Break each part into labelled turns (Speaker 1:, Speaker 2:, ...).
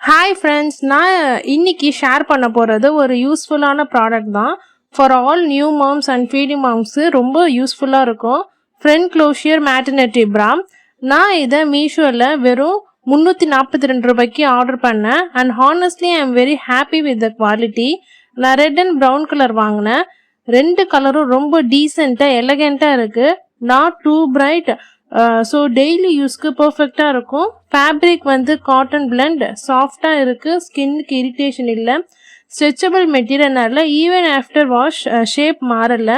Speaker 1: Hi friends, நான் இன்னைக்கு share பண்ண போகிறது ஒரு யூஸ்ஃபுல்லான ப்ராடக்ட் தான். For all new moms and feeding moms ரொம்ப யூஸ்ஃபுல்லாக இருக்கும். ஃப்ரண்ட் க்ளோஷியர் மேட்டர்னிட்டி ப்ரா. நான் இதை மீஷோவில் வெறும் 342 ரூபாய்க்கு ஆர்டர் பண்ணேன். And honestly I am very happy with the quality. நான் ரெட் அண்ட் ப்ரௌன் கலர் வாங்கினேன். ரெண்டு கலரும் ரொம்ப டீசெண்டாக எலகெண்ட்டாக இருக்குது. Not too bright. So daily யூஸ்க்கு பர்ஃபெக்டாக இருக்கும். ஃபேப்ரிக் வந்து காட்டன் பிளெண்ட், சாஃப்டாக இருக்குது, ஸ்கின்னுக்கு இரிட்டேஷன் இல்லை. ஸ்ட்ரெச்சபிள் மெட்டீரியல்னால ஈவன் ஆஃப்டர் வாஷ் ஷேப் மாறலை.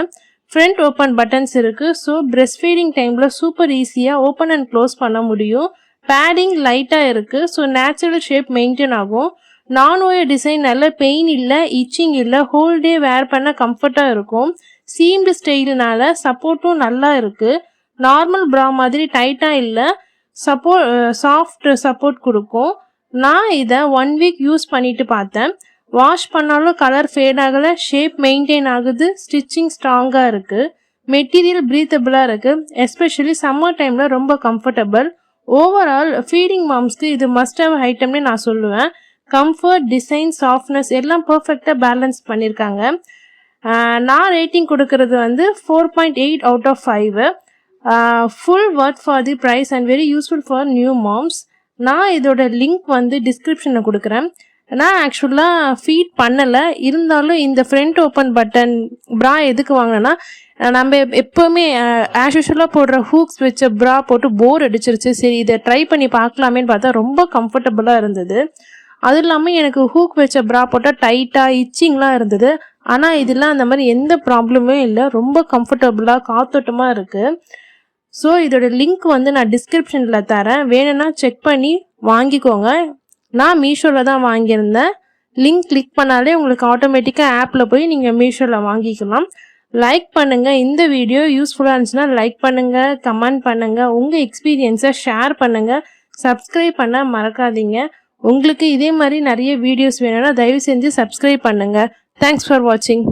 Speaker 1: ஃப்ரண்ட் ஓப்பன் பட்டன்ஸ் இருக்குது. ஸோ பிரெஸ்ட் ஃபீடிங் டைமில் சூப்பர் ஈஸியாக ஓப்பன் அண்ட் க்ளோஸ் பண்ண முடியும். பேடிங் லைட்டாக இருக்குது. ஸோ நேச்சுரல் ஷேப் மெயின்டைன் ஆகும். நான் ஒயர் டிசைன் நல்ல பெயின் இல்லை, இச்சிங் இல்லை, ஹோல் டே வேர் பண்ண கம்ஃபர்ட்டாக இருக்கும். சீம்டு ஸ்டைல்னால சப்போர்ட்டும் நல்லா இருக்குது. நார்மல் ப்ரா மாதிரி டைட்டாக இல்லை, சாஃப்ட் சப்போர்ட் கொடுக்கும். நான் இதை 1 வீக் யூஸ் பண்ணிட்டு பார்த்தேன். வாஷ் பண்ணாலும் கலர் ஃபேட் ஆகலை, ஷேப் மெயின்டைன் ஆகுது, ஸ்டிச்சிங் ஸ்ட்ராங்காக இருக்குது, மெட்டீரியல் ப்ரீத்தபிளாக இருக்குது. எஸ்பெஷலி சம்மர் டைமில் ரொம்ப கம்ஃபர்டபுள். ஓவரால் ஃபீடிங் மாம்ஸ்க்கு இது மஸ்ட் ஹவ் ஐட்டம்னே நான் சொல்லுவேன். கம்ஃபர்ட், டிசைன், சாஃப்ட்னஸ் எல்லாம் பர்ஃபெக்டாக பேலன்ஸ் பண்ணியிருக்காங்க. நான் ரேட்டிங் கொடுக்கறது வந்து 4.8 out of 5. Full worth for the price and very useful for new moms. நான் இதோட லிங்க் வந்து டிஸ்கிரிப்ஷனில் கொடுக்குறேன். நான் ஆக்சுவலாக ஃபீட் பண்ணலை, இருந்தாலும் இந்த ஃப்ரண்ட் ஓப்பன் பட்டன் ப்ரா எதுக்கு வாங்கினேன்னா, நம்ம எப்போவுமே ஆஸ் யூஷுவலாக போடுற ஹூக்ஸ் வச்ச ப்ரா போட்டு போர் அடிச்சிருச்சு. சரி, இதை ட்ரை பண்ணி பார்க்கலாமேன்னு பார்த்தா ரொம்ப கம்ஃபர்டபுளாக இருந்தது. அதுவும் இல்லாமல் எனக்கு ஹூக் வச்ச ப்ரா போட்டால் டைட்டாக இச்சிங்லாம் இருந்தது. ஆனால் இதெல்லாம் அந்த மாதிரி எந்த ப்ராப்ளமே இல்லை, ரொம்ப கம்ஃபர்டபுளாக காத்தோட்டமாக இருக்குது. ஸோ இதோட லிங்க் வந்து நான் டிஸ்கிரிப்ஷனில் தரேன், வேணும்னா செக் பண்ணி வாங்கிக்கோங்க. நான் மீஷோவில் தான் வாங்கியிருந்தேன். லிங்க் கிளிக் பண்ணாலே உங்களுக்கு ஆட்டோமேட்டிக்காக ஆப்பில் போய் நீங்கள் மீஷோவில் வாங்கிக்கலாம். லைக் பண்ணுங்கள். இந்த வீடியோ யூஸ்ஃபுல்லாக இருந்துச்சுன்னா லைக் பண்ணுங்கள், கமெண்ட் பண்ணுங்கள், உங்கள் எக்ஸ்பீரியன்ஸை ஷேர் பண்ணுங்கள், சப்ஸ்கிரைப் பண்ண மறக்காதீங்க. உங்களுக்கு இதே மாதிரி நிறைய வீடியோஸ் வேணும்னா தயவு செஞ்சு சப்ஸ்கிரைப் பண்ணுங்கள். தேங்க்ஸ் ஃபார் வாட்சிங்.